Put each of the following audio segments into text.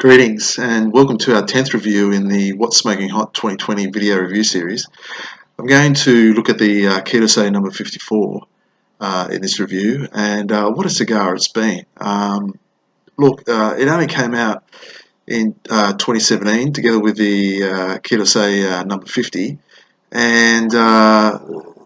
Greetings and welcome to our 10th review in the What's Smoking Hot 2020 video review series. I'm going to look at the Keto number 54 in this review, and what a cigar it's been. It only came out in 2017 together with the Keto number 50, and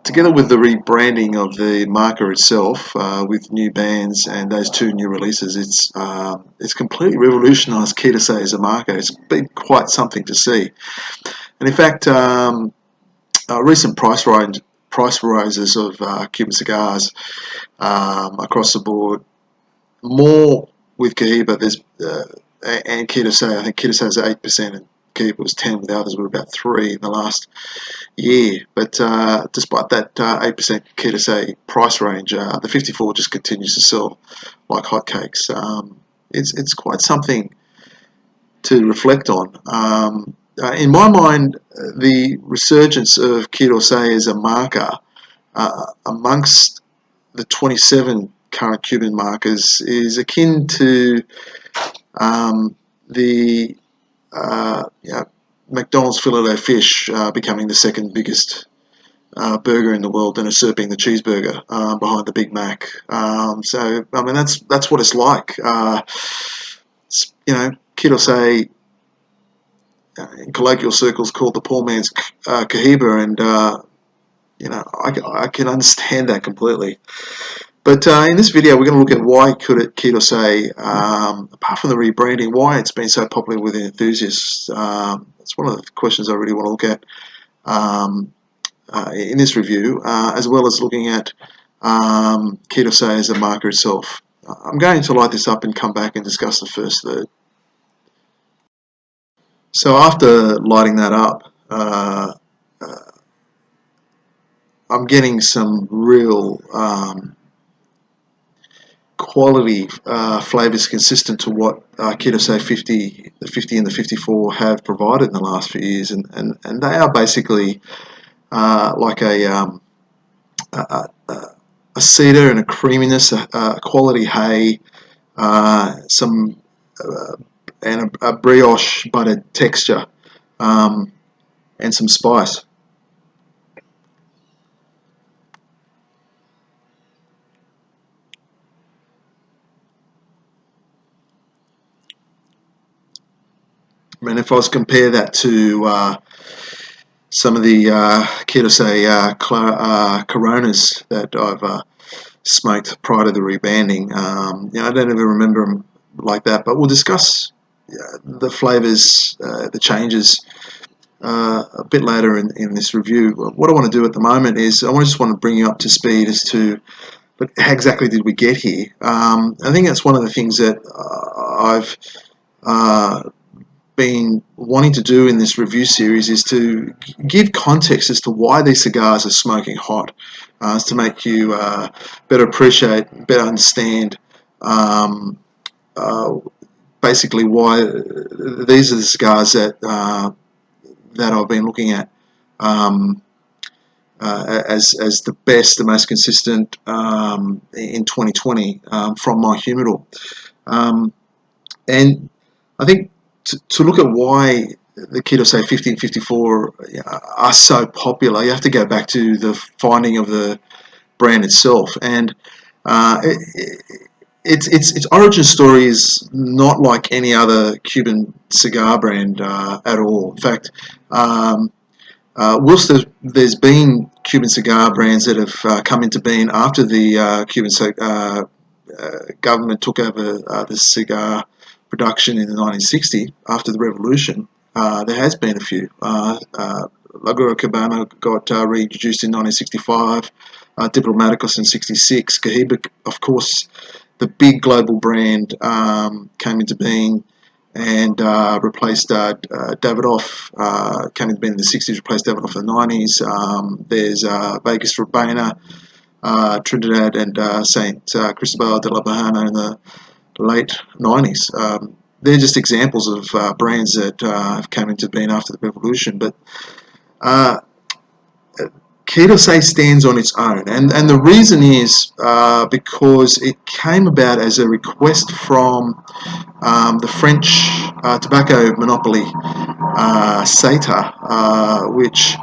together with the rebranding of the marker itself with new bands and those two new releases, it's completely revolutionised Keto as a marker. It's been quite something to see. And in fact, recent price rises of Cuban cigars across the board, more with Cohiba, and Keto. I think Keto is 8% and Cohiba was 10, with the others were about 3 in the last year. But despite that 8% Keto price range, the 54 just continues to sell like hotcakes. It's quite something to reflect on. In my mind, the resurgence of Keto as a marker amongst the 27 current Cuban markers is akin to the McDonald's Filet fish becoming the second biggest burger in the world and usurping the cheeseburger behind the Big Mac. So I mean that's what it's like. Keto in colloquial circles called the poor man's Cohiba, and I can understand that completely. But in this video, we're going to look at why Keto apart from the rebranding, why it's been so popular with enthusiasts. That's one of the questions I really want to look at in this review, as well as looking at Keto as a marker itself. I'm going to light this up and come back and discuss the first third. So after lighting that up, I'm getting some real quality flavors consistent to what Keto 50, the 50 and the 54 have provided in the last few years, and they are basically like a cedar and a creaminess, a quality hay, some and a brioche buttered texture, and some spice. I mean, if I was to compare that to some of the Keto Coronas that I've smoked prior to the rebranding, I don't even remember them like that. But we'll discuss the flavors, the changes a bit later in this review. What I want to do at the moment is I just want to bring you up to speed as to, but how exactly did we get here? I think that's one of the things that I've been wanting to do in this review series, is to give context as to why these cigars are smoking hot, is to make you better appreciate, better understand basically why these are the cigars that I've been looking at as the best, the most consistent in 2020 from my humidor. And I think to look at why the Keto 50 and 54 are so popular, you have to go back to the finding of the brand itself, and its origin story is not like any other Cuban cigar brand at all. In fact, whilst there's been Cuban cigar brands that have come into being after the Cuban government took over the cigar production in the 1960s, after the revolution, there has been a few. Laguna Cabana got reintroduced in 1965, Diplomáticos in 66, Cohiba, of course, the big global brand, came into being and replaced Davidoff, came into being in the 60s, replaced Davidoff in the 90s. There's Vegas Rabena, Trinidad and St. Cristobal de la Bahana in the late 90s. They're just examples of brands that have come into being after the revolution. But Keto stands on its own, and the reason is because it came about as a request from the French tobacco monopoly, SETA, which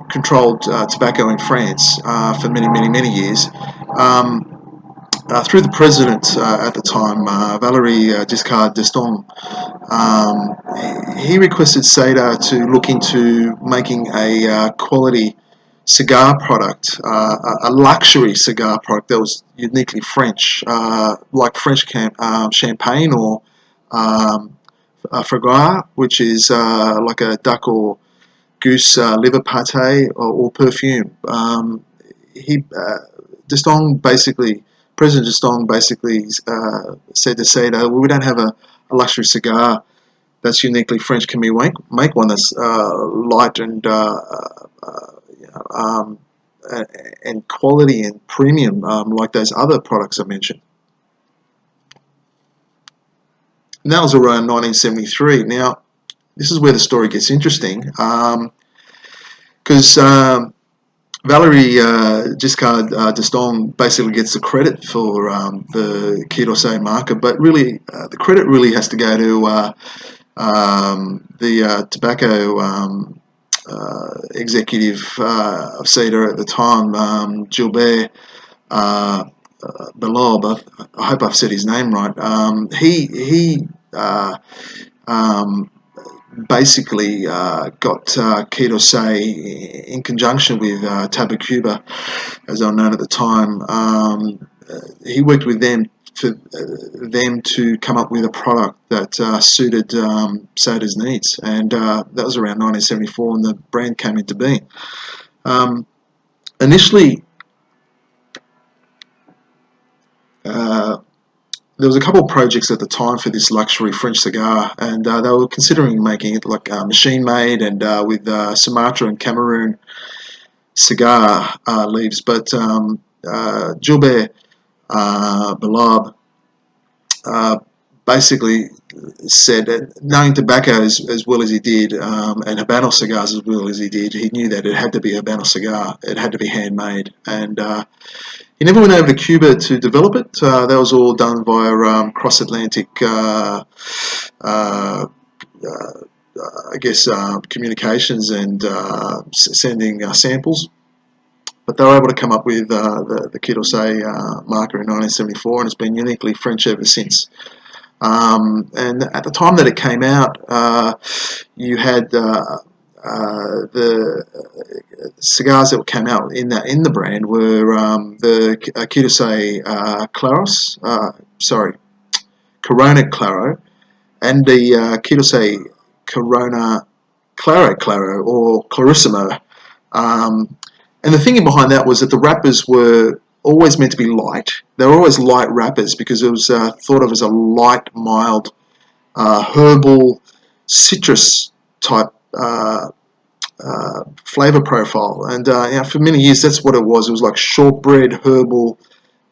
controlled tobacco in France for many years. Through the president at the time, Valéry Giscard d'Estaing, he requested SETA to look into making a quality cigar product, a luxury cigar product that was uniquely French, like French champagne or Fragois, which is like a duck or goose liver pate or perfume. He D'Estaing basically, President D'Estaing basically said to SETA, well, we don't have a luxury cigar that's uniquely French. Can we make one that's light and quality and premium like those other products I mentioned? And that was around 1973. Now, this is where the story gets interesting, because Valéry Giscard d'Estaing basically gets the credit for the Quai d'Orsay market, but really the credit really has to go to the tobacco executive of SETA at the time, Gilbert Belob. I hope I've said his name right. He basically got Quai d'Orsay in conjunction with Tabacuba, as they were known at the time. He worked with them for them to come up with a product that suited SETA's needs, and that was around 1974, and the brand came into being. Initially, there was a couple of projects at the time for this luxury French cigar, and they were considering making it like machine-made and with Sumatra and Cameroon cigar leaves. But Gilbert Belob basically said that knowing tobacco as well as he did, and Habano cigars as well as he did, he knew that it had to be a Habano cigar. It had to be handmade, and he never went over to Cuba to develop it. That was all done via cross-Atlantic, communications and sending samples. But they were able to come up with the Quai d'Orsay marker in 1974, and it's been uniquely French ever since. And at the time that it came out, you had the cigars that came out in the brand were the Quai d'Orsay Corona Claro, and the Quai d'Orsay Corona Claro or Clarissimo. And the thinking behind that was that the wrappers were always meant to be light. They were always light wrappers because it was thought of as a light, mild, herbal, citrus type flavor profile. And for many years, that's what it was. It was like shortbread, herbal,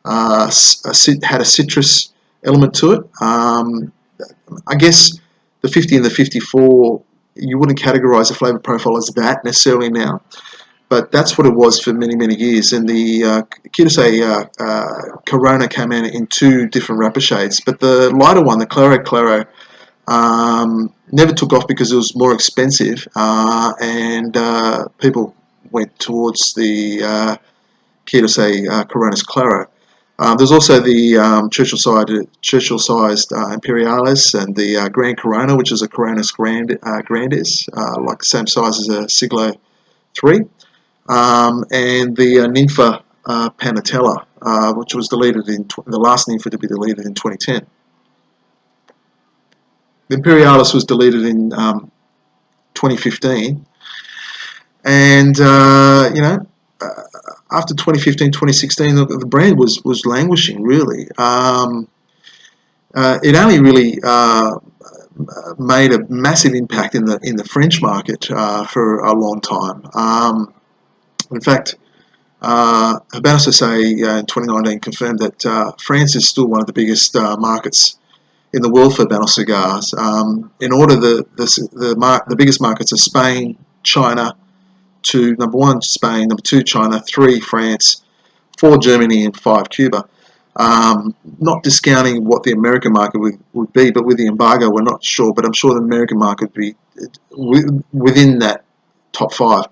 had a citrus element to it. I guess the 50 and the 54, you wouldn't categorize the flavor profile as that necessarily now. But that's what it was for many years. And the Quai d'Orsay Corona came in two different wrapper shades. But the lighter one, the Claro, never took off because it was more expensive, and people went towards the Quai d'Orsay Coronas Claro. There's also the Churchill-sized Imperialis and the Grand Corona, which is a Coronas Grandis, like the same size as a Siglo 3. And the Ninfa Panatella, which was deleted the last Ninfa to be deleted in 2010. The Imperialis was deleted in 2015, and after 2015, 2016, the brand was languishing really. It only really made a massive impact in the French market for a long time. In fact, Habano Sosé in 2019 confirmed that France is still one of the biggest markets in the world for Habano cigars. In order, the biggest markets are Spain, China, number 1 Spain, number 2 China, 3 France, 4 Germany, and 5 Cuba. Not discounting what the American market would be, but with the embargo, we're not sure. But I'm sure the American market would be within that top 5.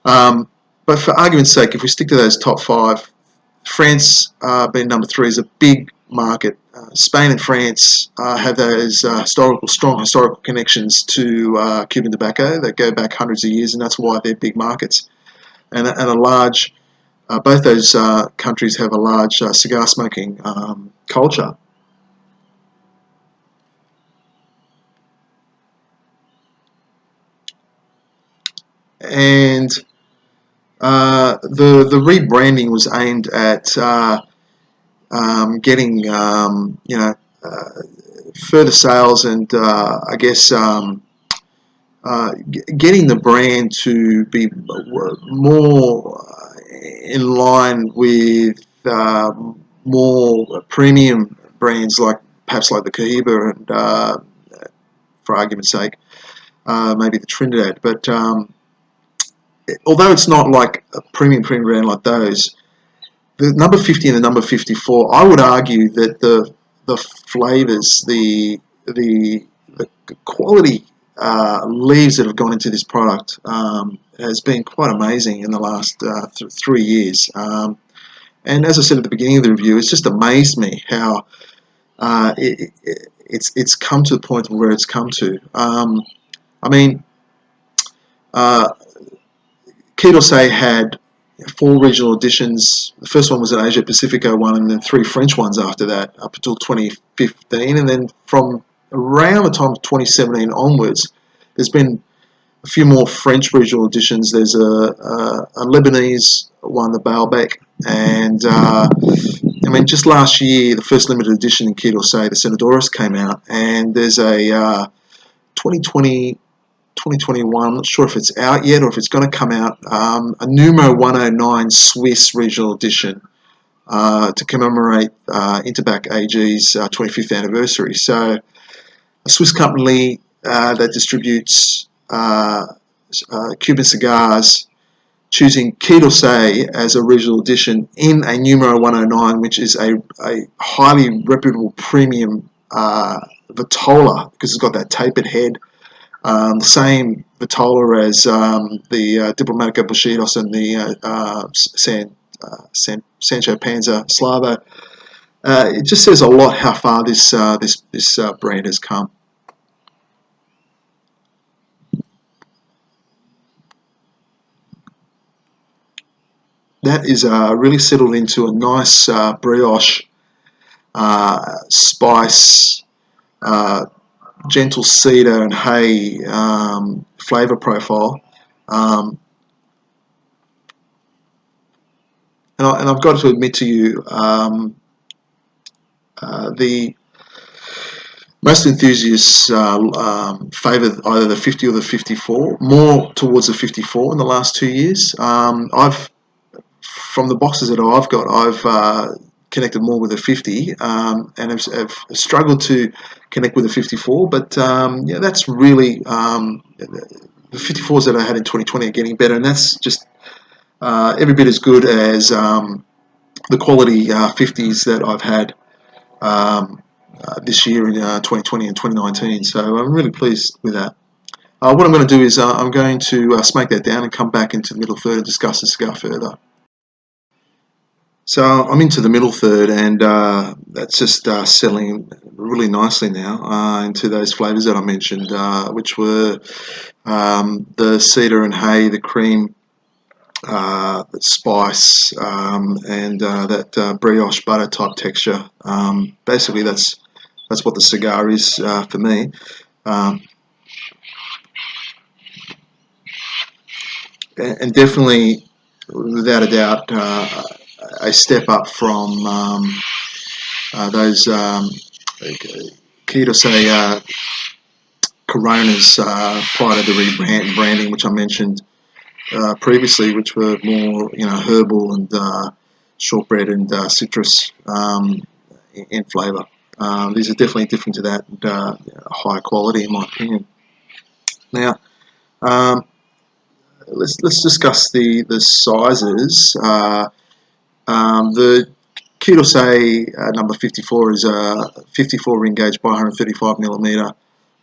But for argument's sake, if we stick to those top 5, France being number 3 is a big market. Spain and France have those strong historical connections to Cuban tobacco that go back hundreds of years, and that's why they're big markets. And a large, both those countries have a large cigar smoking culture. And the rebranding was aimed at getting further sales and I guess getting the brand to be more in line with more premium brands like perhaps like the Cohiba and for argument's sake maybe the Trinidad, but although it's not like a premium brand like those, the number 50 and the number 54, I would argue that the flavors, the quality leaves that have gone into this product has been quite amazing in the last 3 years. And as I said at the beginning of the review, it's just amazed me how it's come to the point where it's come to. I mean, Quai had 4 regional editions. The first one was an Asia Pacifico one, and then 3 French ones after that, up until 2015. And then from around the time of 2017 onwards, there's been a few more French regional editions. There's a Lebanese one, the Baalbek, and I mean, just last year, the first limited edition in Quai, the Senadores, came out, and there's a 2020. 2021, I'm not sure if it's out yet or if it's going to come out, a Numero 109 Swiss regional edition to commemorate Interbac AG's 25th anniversary. So a Swiss company that distributes Cuban cigars, choosing Quai d'Orsay as a regional edition in a Numero 109, which is a highly reputable premium Vitola, because it's got that tapered head. The same Vitola as the Diplomatico Bushidos and the Sancho Panza Slavo. It just says a lot how far this brand has come. That is really settled into a nice brioche spice, gentle cedar and hay flavour profile. And I've got to admit to you, the most enthusiasts favour either the 50 or the 54, more towards the 54 in the last 2 years. From the boxes that I've got, I've connected more with the 50 and have struggled to connect with the 54, but yeah, that's really the 54s that I had in 2020 are getting better, and that's just every bit as good as the quality 50s that I've had this year in 2020 and 2019, so I'm really pleased with that. What I'm going to do is I'm going to smoke that down and come back into the middle third and discuss the cigar further. So I'm into the middle third, and that's just settling really nicely now into those flavours that I mentioned, which were the cedar and hay, the cream, the spice, and that brioche butter type texture. Basically, that's what the cigar is for me. And definitely, without a doubt, a step up from those Quai d'Orsay Coronas prior to the rebranding, which I mentioned previously, which were more herbal and shortbread and citrus in flavour. These are definitely different to that, and higher quality in my opinion. Now, let's discuss the sizes. The Kirose number 54 is a 54 ring gauge by 135mm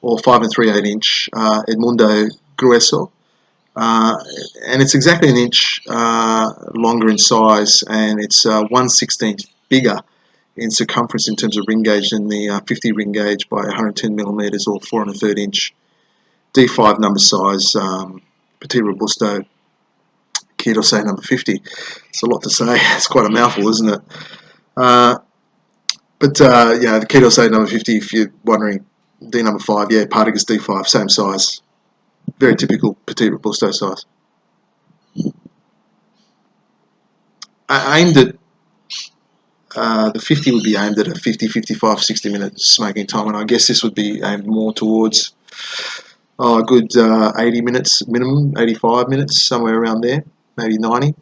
or 5 3/8 inch Edmundo Grueso. And it's exactly an inch longer in size, and it's 1/16 bigger in circumference in terms of ring gauge than the 50 ring gauge by 110mm or 4 1/3 inch D5 number size Petit Robusto Kirose number 50. It's a lot to say. It's quite a mouthful, isn't it? Yeah, the Kirose number 50, if you're wondering, D number 5, yeah, Partagas D5, same size. Very typical Petit Robusto size. Aimed at the 50 would be aimed at a 50, 55, 60-minute smoking time, and I guess this would be aimed more towards a good 80 minutes minimum, 85 minutes, somewhere around there, maybe 90.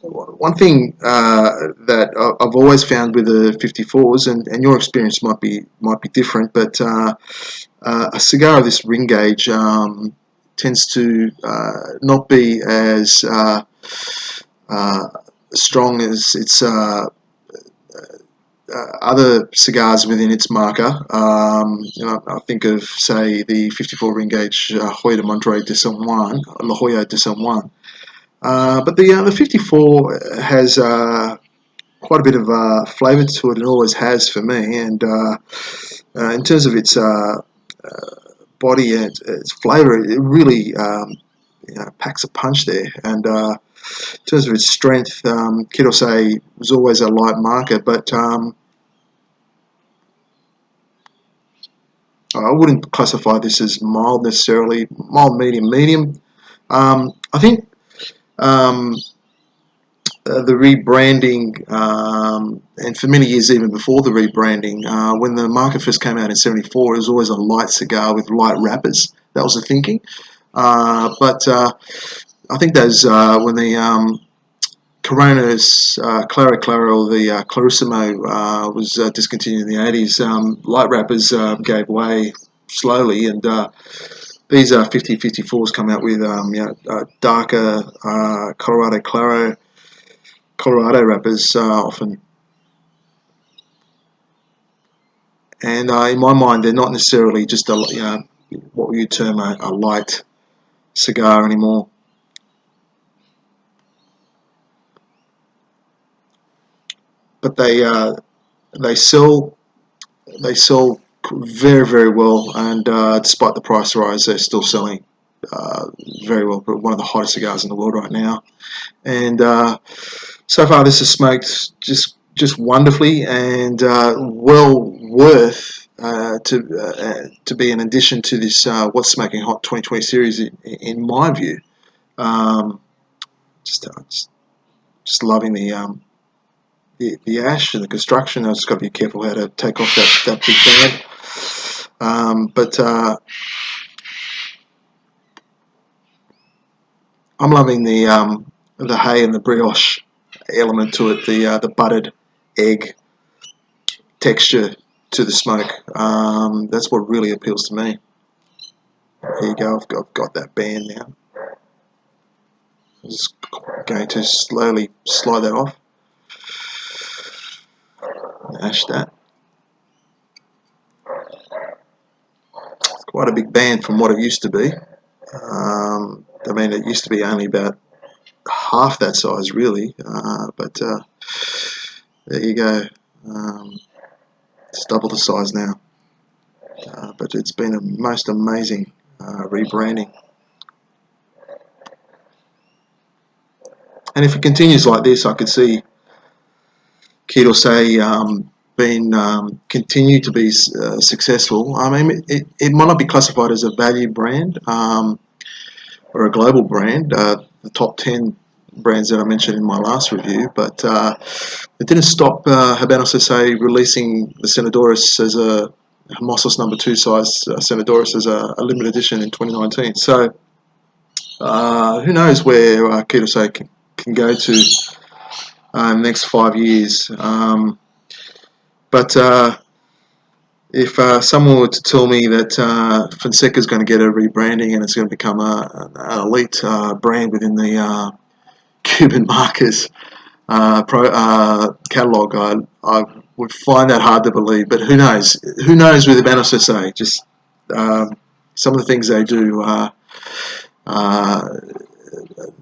One thing that I've always found with the 54s, and your experience might be different, but a cigar of this ring gauge tends to not be as strong as its other cigars within its marker. I think of, say, the 54 ring gauge Hoya de Monterrey de San Juan, La Joya de San Juan. But the 54 has quite a bit of flavour to it, and always has for me. And in terms of its body and its flavour, it really packs a punch there. And in terms of its strength, Kirose was always a light marker, but I wouldn't classify this as mild necessarily. Mild, medium. I think the rebranding, and for many years even before the rebranding, when the market first came out in '74, it was always a light cigar with light wrappers. That was the thinking. But I think those when the Coronas, Clara or the Clarissimo was discontinued in the '80s, light wrappers gave way slowly, and these 50-54s come out with darker Colorado wrappers often, and in my mind they're not necessarily just what you term a light cigar anymore. But they sell very, very well, and despite the price rise, they're still selling very well. But one of the hottest cigars in the world right now, and so far this has smoked just wonderfully, and well worth to be an addition to this What's Smoking Hot 2020 series in my view. Just loving the ash and the construction. I've just got to be careful how to take off that big band. But I'm loving the hay and the brioche element to it. The buttered egg texture to the smoke. That's what really appeals to me. There you go. I've got that band now. I'm just going to slowly slide that off. Ash that. It's quite a big band from what it used to be. I mean, it used to be only about half that size, really. But there you go. It's double the size now. But it's been a most amazing rebranding. And if it continues like this, I could see Kirose continue to be successful. I mean, it might not be classified as a value brand or a global brand, the top 10 brands that I mentioned in my last review, but it didn't stop Habanos S.A. releasing the Senadoras as a Mossos number 2 size Senadoras as a limited edition in 2019. So who knows where Kirose can go to in the next 5 years. But if someone were to tell me that Fonseca is going to get a rebranding and it's going to become an elite brand within the Cuban markers catalog. I would find that hard to believe, but who knows? Who knows with MSU? Just some of the things they do. Uh,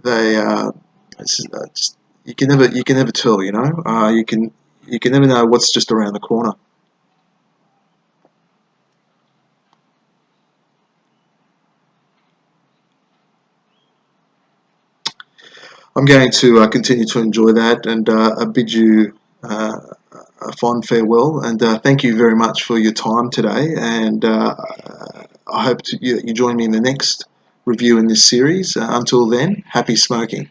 they you can never tell. You can never know what's just around the corner. I'm going to continue to enjoy that, and I bid you a fond farewell. And thank you very much for your time today. And I hope you join me in the next review in this series. Until then, happy smoking.